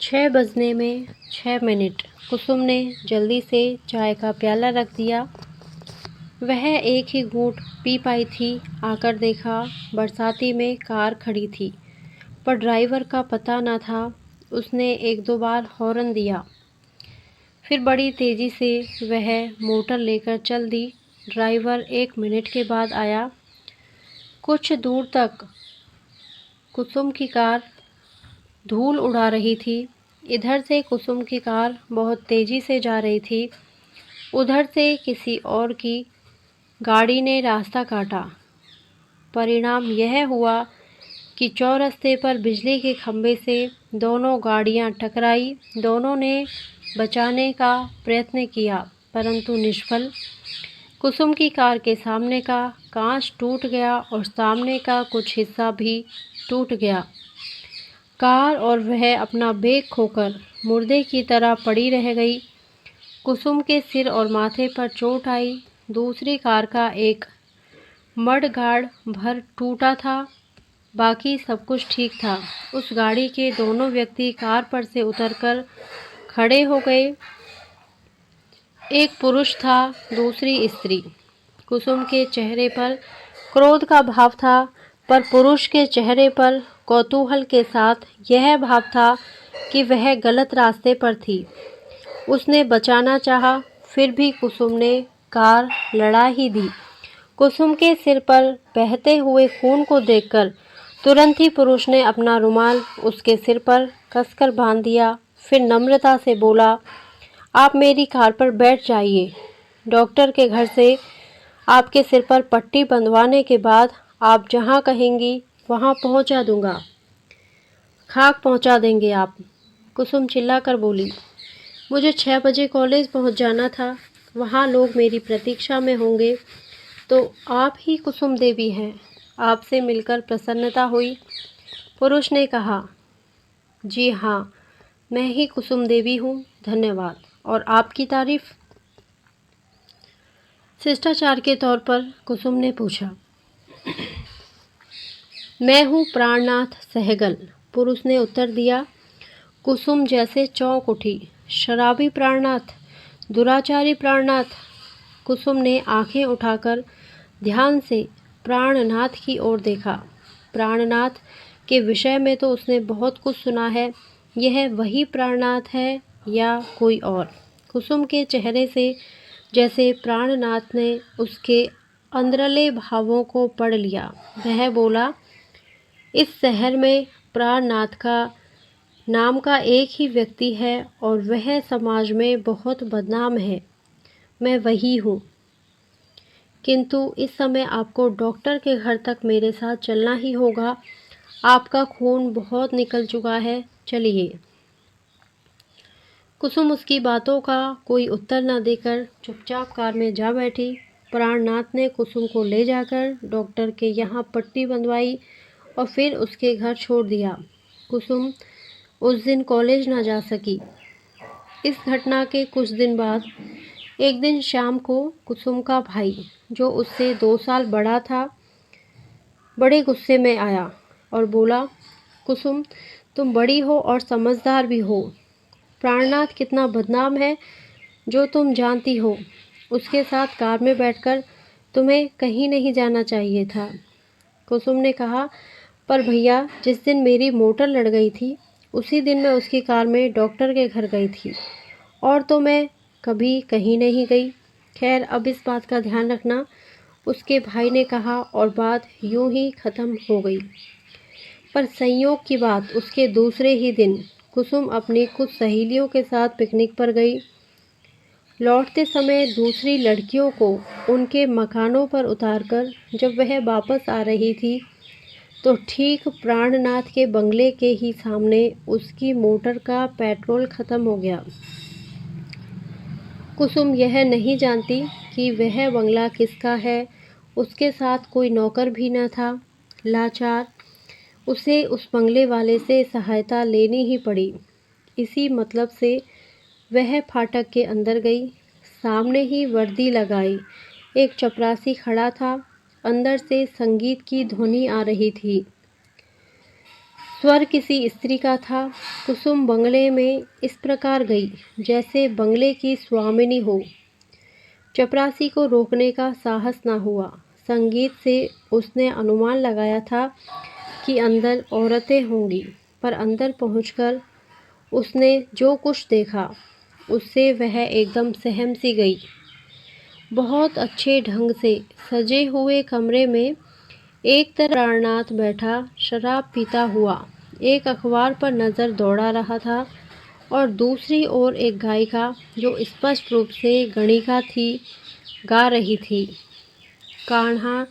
6 बजने में 6 मिनट। कुसुम ने जल्दी से चाय का प्याला रख दिया। वह एक ही घूंट पी पाई थी। आकर देखा बरसाती में कार खड़ी थी, पर ड्राइवर का पता न था। उसने 1-2 बार हॉर्न दिया, फिर बड़ी तेज़ी से वह मोटर लेकर चल दी। ड्राइवर 1 मिनट के बाद आया। कुछ दूर तक कुसुम की कार धूल उड़ा रही थी। इधर से कुसुम की कार बहुत तेज़ी से जा रही थी, उधर से किसी और की गाड़ी ने रास्ता काटा। परिणाम यह हुआ कि चौरस्ते पर बिजली के खंभे से दोनों गाड़ियां टकराई। दोनों ने बचाने का प्रयत्न किया, परंतु निष्फल। कुसुम की कार के सामने का कांच टूट गया और सामने का कुछ हिस्सा भी टूट गया। कार और वह अपना बेग खोकर मुर्दे की तरह पड़ी रह गई। कुसुम के सिर और माथे पर चोट आई। दूसरी कार का एक मडगार्ड भर टूटा था, बाकी सब कुछ ठीक था। उस गाड़ी के दोनों व्यक्ति कार पर से उतरकर खड़े हो गए। एक पुरुष था, दूसरी स्त्री। कुसुम के चेहरे पर क्रोध का भाव था, पर पुरुष के चेहरे पर कौतूहल के साथ यह भाव था कि वह गलत रास्ते पर थी। उसने बचाना चाहा, फिर भी कुसुम ने कार लड़ा ही दी। कुसुम के सिर पर बहते हुए खून को देखकर तुरंत ही पुरुष ने अपना रुमाल उसके सिर पर कसकर बांध दिया। फिर नम्रता से बोला, आप मेरी कार पर बैठ जाइए। डॉक्टर के घर से आपके सिर पर पट्टी बंधवाने के बाद आप जहाँ कहेंगी वहाँ पहुँचा दूँगा। खाक पहुँचा देंगे आप। कुसुम चिल्लाकर बोली, मुझे 6 बजे कॉलेज पहुँच जाना था। वहाँ लोग मेरी प्रतीक्षा में होंगे। तो आप ही कुसुम देवी हैं। आपसे मिलकर प्रसन्नता हुई। पुरुष ने कहा, जी हाँ, मैं ही कुसुम देवी हूँ। धन्यवाद। और आपकी तारीफ? शिष्टाचार के तौर पर कुसुम ने पूछा। मैं हूँ प्राणनाथ सहगल। पुरुष ने उत्तर दिया। कुसुम जैसे चौंक उठी। शराबी प्राणनाथ, दुराचारी प्राणनाथ। कुसुम ने आंखें उठाकर ध्यान से प्राणनाथ की ओर देखा। प्राणनाथ के विषय में तो उसने बहुत कुछ सुना है। यह वही प्राणनाथ है या कोई और? कुसुम के चेहरे से जैसे प्राणनाथ ने उसके अंदरले भावों को पढ़ लिया। वह बोला, इस शहर में प्राणनाथ का नाम का एक ही व्यक्ति है और वह समाज में बहुत बदनाम है। मैं वही हूँ। किंतु इस समय आपको डॉक्टर के घर तक मेरे साथ चलना ही होगा। आपका खून बहुत निकल चुका है। चलिए। कुसुम उसकी बातों का कोई उत्तर न देकर चुपचाप कार में जा बैठी। प्राणनाथ ने कुसुम को ले जाकर डॉक्टर के यहाँ पट्टी बंधवाई और फिर उसके घर छोड़ दिया। कुसुम उस दिन कॉलेज न जा सकी। इस घटना के कुछ दिन बाद एक दिन शाम को कुसुम का भाई, जो उससे 2 साल बड़ा था, बड़े गुस्से में आया और बोला, कुसुम, तुम बड़ी हो और समझदार भी हो। प्राणनाथ कितना बदनाम है जो तुम जानती हो। उसके साथ कार में बैठकर तुम्हें कहीं नहीं जाना चाहिए था। कुसुम ने कहा, पर भैया, जिस दिन मेरी मोटर लड़ गई थी उसी दिन मैं उसकी कार में डॉक्टर के घर गई थी, और तो मैं कभी कहीं नहीं गई। खैर, अब इस बात का ध्यान रखना, उसके भाई ने कहा और बात यूं ही ख़त्म हो गई। पर संयोग की बात, उसके दूसरे ही दिन कुसुम अपनी कुछ सहेलियों के साथ पिकनिक पर गई। लौटते समय दूसरी लड़कियों को उनके मकानों पर उतारकर जब वह वापस आ रही थी, तो ठीक प्राणनाथ के बंगले के ही सामने उसकी मोटर का पेट्रोल ख़त्म हो गया। कुसुम यह नहीं जानती कि वह बंगला किसका है। उसके साथ कोई नौकर भी न था। लाचार उसे उस बंगले वाले से सहायता लेनी ही पड़ी। इसी मतलब से वह फाटक के अंदर गई। सामने ही वर्दी लगाई एक चपरासी खड़ा था। अंदर से संगीत की ध्वनि आ रही थी। स्वर किसी स्त्री का था। कुसुम बंगले में इस प्रकार गई जैसे बंगले की स्वामिनी हो। चपरासी को रोकने का साहस न हुआ। संगीत से उसने अनुमान लगाया था कि अंदर औरतें होंगी, पर अंदर पहुंचकर उसने जो कुछ देखा उससे वह एकदम सहम सी गई। बहुत अच्छे ढंग से सजे हुए कमरे में एक तरफ प्राणनाथ बैठा शराब पीता हुआ एक अखबार पर नज़र दौड़ा रहा था और दूसरी ओर एक गायिका जो स्पष्ट रूप से गणिका थी गा रही थी, कान्हा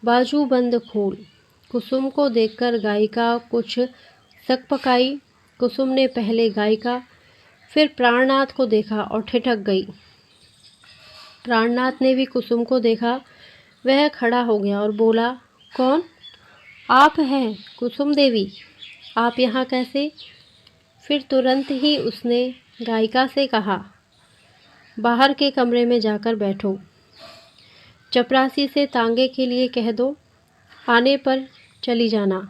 बाजूबंद खोल। कुसुम को देखकर गायिका कुछ सकपकाई। कुसुम ने पहले गायिका फिर प्राणनाथ को देखा और ठिठक गई। प्राणनाथ ने भी कुसुम को देखा। वह खड़ा हो गया और बोला, कौन? आप हैं कुसुम देवी? आप यहाँ कैसे? फिर तुरंत ही उसने गायिका से कहा, बाहर के कमरे में जाकर बैठो। चपरासी से तांगे के लिए कह दो, आने पर चली जाना।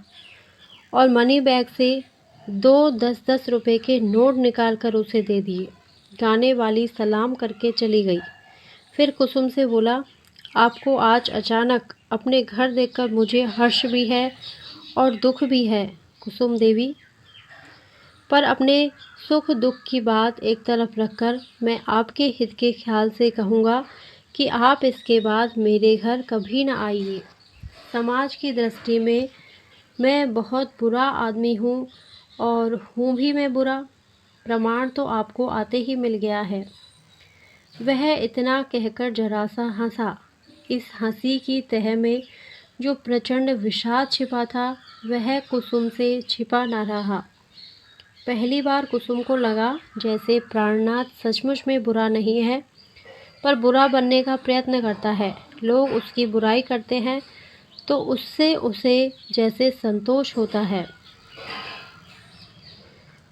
और मनी बैग से 2 10-10 रुपए के नोट निकाल कर उसे दे दिए। गाने वाली सलाम करके चली गई। फिर कुसुम से बोला, आपको आज अचानक अपने घर देखकर मुझे हर्ष भी है और दुख भी है कुसुम देवी, पर अपने सुख दुख की बात एक तरफ रखकर मैं आपके हित के ख्याल से कहूँगा कि आप इसके बाद मेरे घर कभी न आइए। समाज की दृष्टि में मैं बहुत बुरा आदमी हूँ और हूँ भी मैं बुरा। प्रमाण तो आपको आते ही मिल गया है। वह इतना कहकर जरा सा हंसा। इस हंसी की तह में जो प्रचंड विषाद छिपा था वह कुसुम से छिपा न रहा। पहली बार कुसुम को लगा जैसे प्राणनाथ सचमुच में बुरा नहीं है, पर बुरा बनने का प्रयत्न करता है। लोग उसकी बुराई करते हैं तो उससे उसे जैसे संतोष होता है।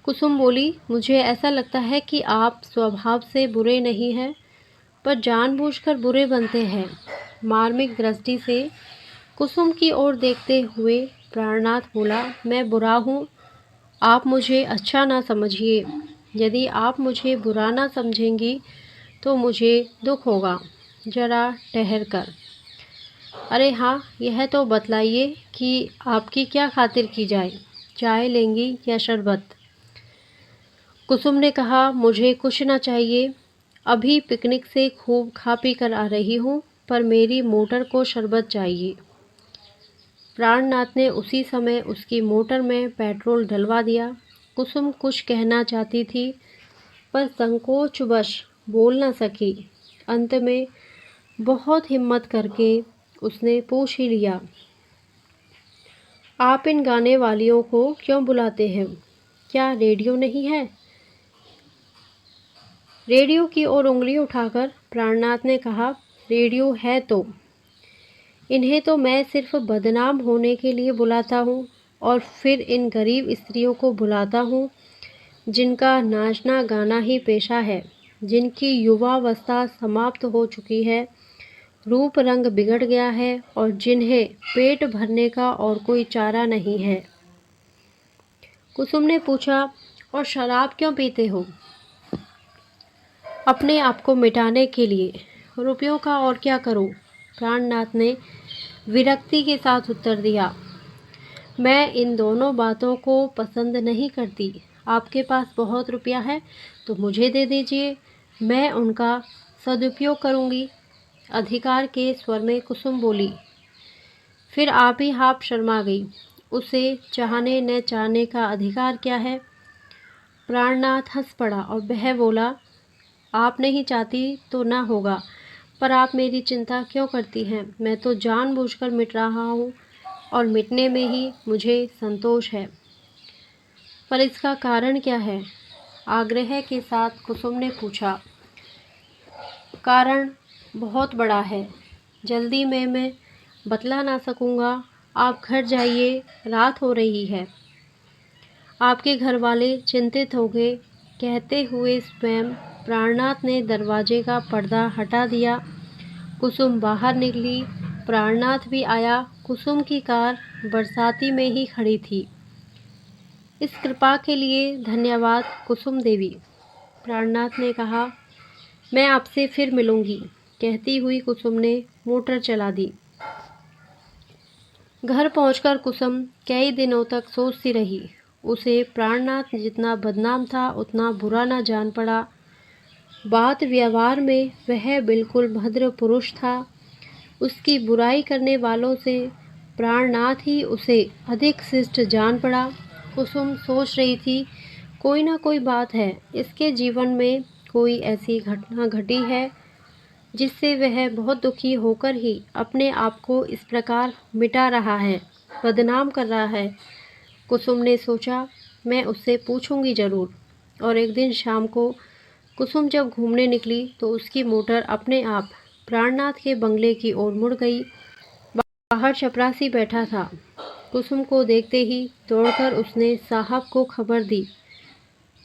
कुसुम बोली, मुझे ऐसा लगता है कि आप स्वभाव से बुरे नहीं हैं, पर जानबूझकर बुरे बनते हैं। मार्मिक दृष्टि से कुसुम की ओर देखते हुए प्राणनाथ बोला, मैं बुरा हूँ, आप मुझे अच्छा ना समझिए। यदि आप मुझे बुरा ना समझेंगी तो मुझे दुख होगा। जरा ठहर कर। अरे हाँ, यह तो बतलाइए कि आपकी क्या खातिर की जाए, चाय लेंगी या शरबत? कुसुम ने कहा, मुझे कुछ ना चाहिए। अभी पिकनिक से खूब खा पी कर आ रही हूँ, पर मेरी मोटर को शरबत चाहिए। प्राणनाथ ने उसी समय उसकी मोटर में पेट्रोल डलवा दिया। कुसुम कुछ कहना चाहती थी, पर संकोचवश बोल न सकी। अंत में बहुत हिम्मत करके उसने पूछ ही लिया, आप इन गाने वालियों को क्यों बुलाते हैं? क्या रेडियो नहीं है? रेडियो की ओर उंगली उठाकर प्राणनाथ ने कहा, रेडियो है तो इन्हें तो मैं सिर्फ बदनाम होने के लिए बुलाता हूँ और फिर इन गरीब स्त्रियों को बुलाता हूँ जिनका नाचना गाना ही पेशा है, जिनकी युवावस्था समाप्त हो चुकी है, रूप रंग बिगड़ गया है और जिन्हें पेट भरने का और कोई चारा नहीं है। कुसुम ने पूछा, और शराब क्यों पीते हो? अपने आप को मिटाने के लिए। रुपयों का और क्या करूं? प्राणनाथ ने विरक्ति के साथ उत्तर दिया, मैं इन दोनों बातों को पसंद नहीं करती। आपके पास बहुत रुपया है तो मुझे दे दीजिए, मैं उनका सदुपयोग करूंगी। अधिकार के स्वर में कुसुम बोली। फिर आप ही आप शर्मा गई। उसे चाहने न चाहने का अधिकार क्या है? प्राणनाथ हंस पड़ा और वह बोला, आप नहीं चाहती तो ना होगा, पर आप मेरी चिंता क्यों करती हैं? मैं तो जानबूझकर मिट रहा हूँ और मिटने में ही मुझे संतोष है। पर इसका कारण क्या है? आग्रह के साथ कुसुम ने पूछा। कारण बहुत बड़ा है, जल्दी में मैं बतला ना सकूँगा। आप घर जाइए, रात हो रही है। आपके घर वाले चिंतित हो गए। कहते हुए स्वयं प्राणनाथ ने दरवाजे का पर्दा हटा दिया। कुसुम बाहर निकली। प्राणनाथ भी आया। कुसुम की कार बरसाती में ही खड़ी थी। इस कृपा के लिए धन्यवाद कुसुम देवी। प्राणनाथ ने कहा, मैं आपसे फिर मिलूंगी। कहती हुई कुसुम ने मोटर चला दी। घर पहुंचकर कुसुम कई दिनों तक सोचती रही। उसे प्राणनाथ जितना बदनाम था उतना बुरा न जान पड़ा। बात व्यवहार में वह बिल्कुल भद्र पुरुष था। उसकी बुराई करने वालों से प्राणनाथ ही उसे अधिक शिष्ट जान पड़ा। कुसुम सोच रही थी, कोई ना कोई बात है, इसके जीवन में कोई ऐसी घटना घटी है जिससे वह बहुत दुखी होकर ही अपने आप को इस प्रकार मिटा रहा है, बदनाम कर रहा है। कुसुम ने सोचा, मैं उससे पूछूंगी ज़रूर। और एक दिन शाम को कुसुम जब घूमने निकली तो उसकी मोटर अपने आप प्राणनाथ के बंगले की ओर मुड़ गई। बाहर चपरासी बैठा था। कुसुम को देखते ही दौड़कर उसने साहब को खबर दी।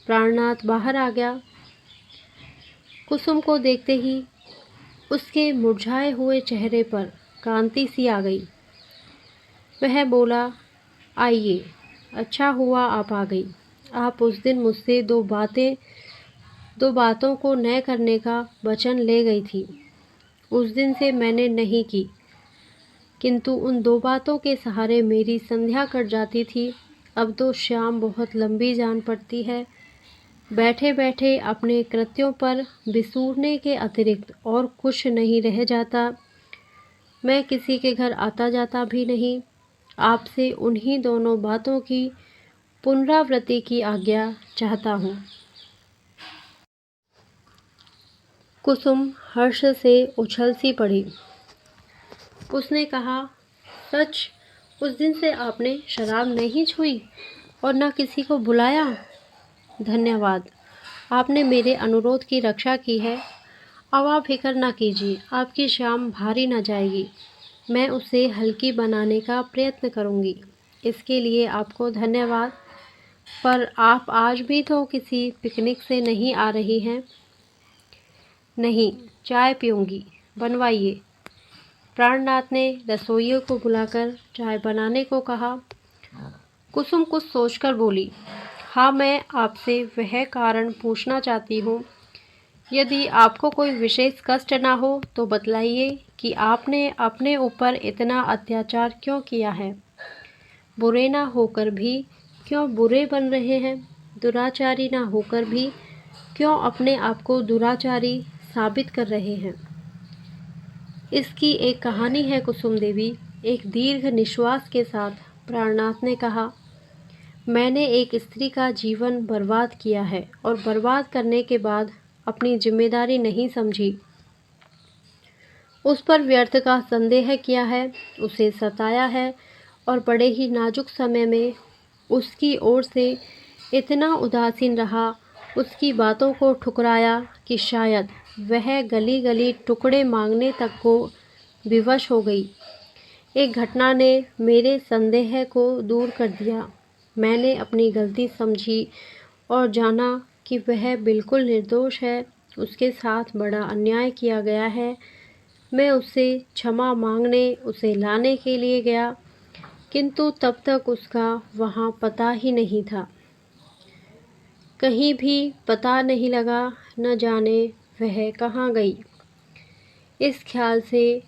प्राणनाथ बाहर आ गया। कुसुम को देखते ही उसके मुरझाए हुए चेहरे पर कांति सी आ गई। वह बोला, आइए, अच्छा हुआ आप आ गई। आप उस दिन मुझसे दो बातों को न करने का वचन ले गई थी। उस दिन से मैंने नहीं की, किंतु उन दो बातों के सहारे मेरी संध्या कट जाती थी। अब तो शाम बहुत लंबी जान पड़ती है। बैठे बैठे अपने कृत्यों पर बिसूरने के अतिरिक्त और कुछ नहीं रह जाता। मैं किसी के घर आता जाता भी नहीं। आपसे उन्हीं दोनों बातों की पुनरावृत्ति की आज्ञा चाहता हूँ। कुसुम हर्ष से उछल सी पड़ी। उसने कहा, सच, उस दिन से आपने शराब नहीं छुई और न किसी को बुलाया? धन्यवाद, आपने मेरे अनुरोध की रक्षा की है। अब आप फिक्र न कीजिए, आपकी शाम भारी न जाएगी। मैं उसे हल्की बनाने का प्रयत्न करूंगी। इसके लिए आपको धन्यवाद। पर आप आज भी तो किसी पिकनिक से नहीं आ रही हैं? नहीं, चाय पीऊँगी, बनवाइए। प्राणनाथ ने रसोइये को बुलाकर चाय बनाने को कहा। कुसुम कुछ सोचकर बोली, हाँ, मैं आपसे वह कारण पूछना चाहती हूँ। यदि आपको कोई विशेष कष्ट ना हो तो बतलाइए कि आपने अपने ऊपर इतना अत्याचार क्यों किया है। बुरे ना होकर भी क्यों बुरे बन रहे हैं? दुराचारी ना होकर भी क्यों अपने आप को दुराचारी साबित कर रहे हैं? इसकी एक कहानी है कुसुम देवी। एक दीर्घ निश्वास के साथ प्राणनाथ ने कहा, मैंने एक स्त्री का जीवन बर्बाद किया है और बर्बाद करने के बाद अपनी जिम्मेदारी नहीं समझी। उस पर व्यर्थ का संदेह किया है, उसे सताया है और बड़े ही नाजुक समय में उसकी ओर से इतना उदासीन रहा, उसकी बातों को ठुकराया कि शायद वह गली गली टुकड़े मांगने तक को विवश हो गई। एक घटना ने मेरे संदेह को दूर कर दिया। मैंने अपनी गलती समझी और जाना कि वह बिल्कुल निर्दोष है। उसके साथ बड़ा अन्याय किया गया है। मैं उससे क्षमा मांगने उसे लाने के लिए गया, किंतु तब तक उसका वहाँ पता ही नहीं था। कहीं भी पता नहीं लगा, न जाने वह कहाँ गई। इस ख्याल से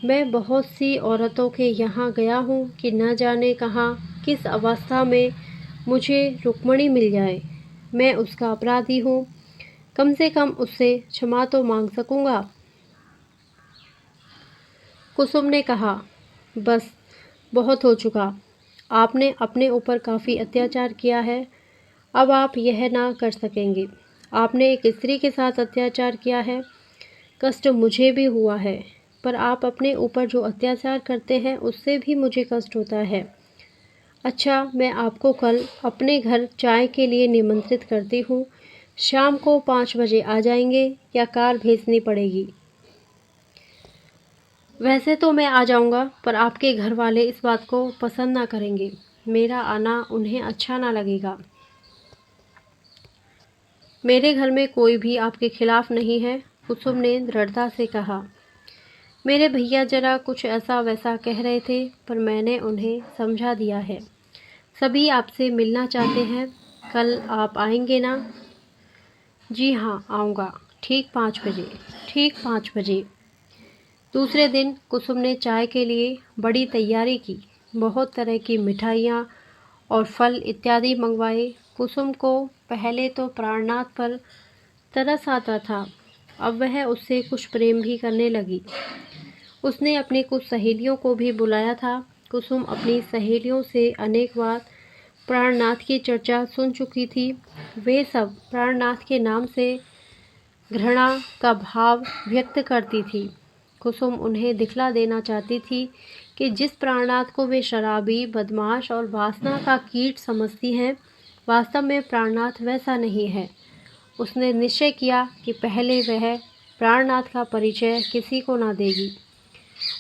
मैं बहुत सी औरतों के यहाँ गया हूँ कि न जाने कहाँ किस अवस्था में मुझे रुक्मणी मिल जाए। मैं उसका अपराधी हूँ, कम से कम उससे क्षमा तो मांग सकूँगा। कुसुम ने कहा, बस, बहुत हो चुका। आपने अपने ऊपर काफ़ी अत्याचार किया है। अब आप यह ना कर सकेंगे। आपने एक स्त्री के साथ अत्याचार किया है। कष्ट मुझे भी हुआ है, पर आप अपने ऊपर जो अत्याचार करते हैं उससे भी मुझे कष्ट होता है। अच्छा, मैं आपको कल अपने घर चाय के लिए निमंत्रित करती हूँ। शाम को 5 बजे आ जाएंगे या कार भेजनी पड़ेगी? वैसे तो मैं आ जाऊँगा, पर आपके घर वाले इस बात को पसंद ना करेंगे। मेरा आना उन्हें अच्छा ना लगेगा। मेरे घर में कोई भी आपके खिलाफ नहीं है, कुसुम ने दृढ़ता से कहा। मेरे भैया जरा कुछ ऐसा वैसा कह रहे थे, पर मैंने उन्हें समझा दिया है। सभी आपसे मिलना चाहते हैं। कल आप आएंगे ना? जी हाँ, आऊँगा। ठीक 5 बजे। ठीक 5 बजे। दूसरे दिन कुसुम ने चाय के लिए बड़ी तैयारी की। बहुत तरह की मिठाइयाँ और फल इत्यादि मंगवाए। कुसुम को पहले तो प्राणनाथ पर तरस आता था, अब वह उससे कुछ प्रेम भी करने लगी। उसने अपनी कुछ सहेलियों को भी बुलाया था। कुसुम अपनी सहेलियों से अनेक बार प्राणनाथ की चर्चा सुन चुकी थी। वे सब प्राणनाथ के नाम से घृणा का भाव व्यक्त करती थी। कुसुम उन्हें दिखला देना चाहती थी कि जिस प्राणनाथ को वे शराबी, बदमाश और वासना का कीट समझती हैं, वास्तव में प्राणनाथ वैसा नहीं है। उसने निश्चय किया कि पहले वह प्राणनाथ का परिचय किसी को ना देगी।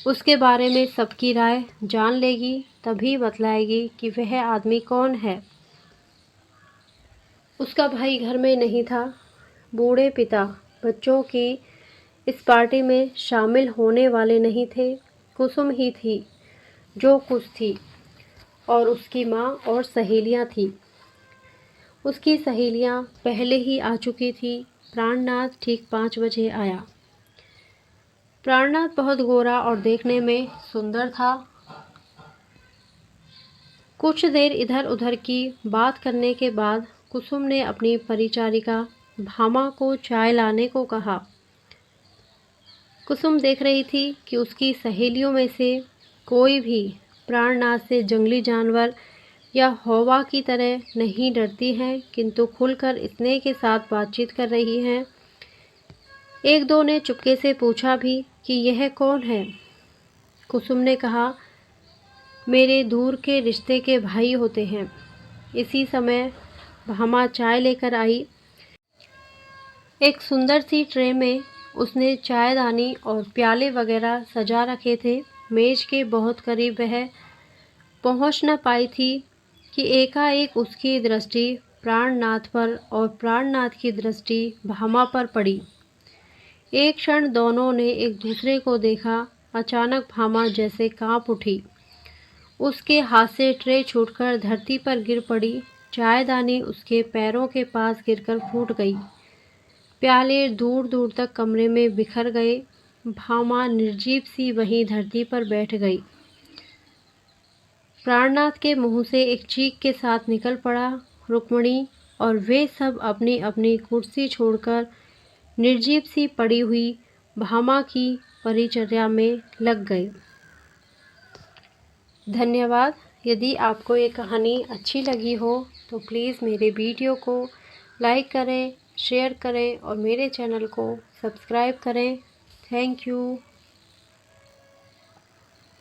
उसके बारे में सबकी राय जान लेगी, तभी बतलाएगी कि वह आदमी कौन है। उसका भाई घर में नहीं था। बूढ़े पिता बच्चों की इस पार्टी में शामिल होने वाले नहीं थे। कुसुम ही थी जो कुछ थी, और उसकी माँ और सहेलियाँ थीं। उसकी सहेलियाँ पहले ही आ चुकी थी। प्राणनाथ ठीक 5 बजे आया। प्राणनाथ बहुत गोरा और देखने में सुंदर था। कुछ देर इधर उधर की बात करने के बाद कुसुम ने अपनी परिचारिका भामा को चाय लाने को कहा। कुसुम देख रही थी कि उसकी सहेलियों में से कोई भी प्राणनाथ से जंगली जानवर या हौवा की तरह नहीं डरती हैं, किंतु खुलकर स्नेह के साथ बातचीत कर रही हैं। एक दो ने चुपके से पूछा भी कि यह कौन है। कुसुम ने कहा, मेरे दूर के रिश्ते के भाई होते हैं। इसी समय भामा चाय लेकर आई। एक सुंदर सी ट्रे में उसने चायदानी और प्याले वगैरह सजा रखे थे। मेज के बहुत करीब वह पहुंच न पाई थी कि एकाएक उसकी दृष्टि प्राणनाथ पर और प्राणनाथ की दृष्टि भामा पर पड़ी। एक क्षण दोनों ने एक दूसरे को देखा। अचानक भामा जैसे कांप उठी। उसके हाथ से ट्रे छूटकर धरती पर गिर पड़ी। चायदानी उसके पैरों के पास गिरकर फूट गई। प्याले दूर दूर तक कमरे में बिखर गए। भामा निर्जीव सी वहीं धरती पर बैठ गई। प्राणनाथ के मुंह से एक चीख के साथ निकल पड़ा, रुक्मिणी, और वे सब अपनी अपनी कुर्सी छोड़कर निर्जीव सी पड़ी हुई भामा की परिचर्या में लग गए। धन्यवाद। यदि आपको ये कहानी अच्छी लगी हो तो प्लीज़ मेरे वीडियो को लाइक करें, शेयर करें और मेरे चैनल को सब्सक्राइब करें। Thank you.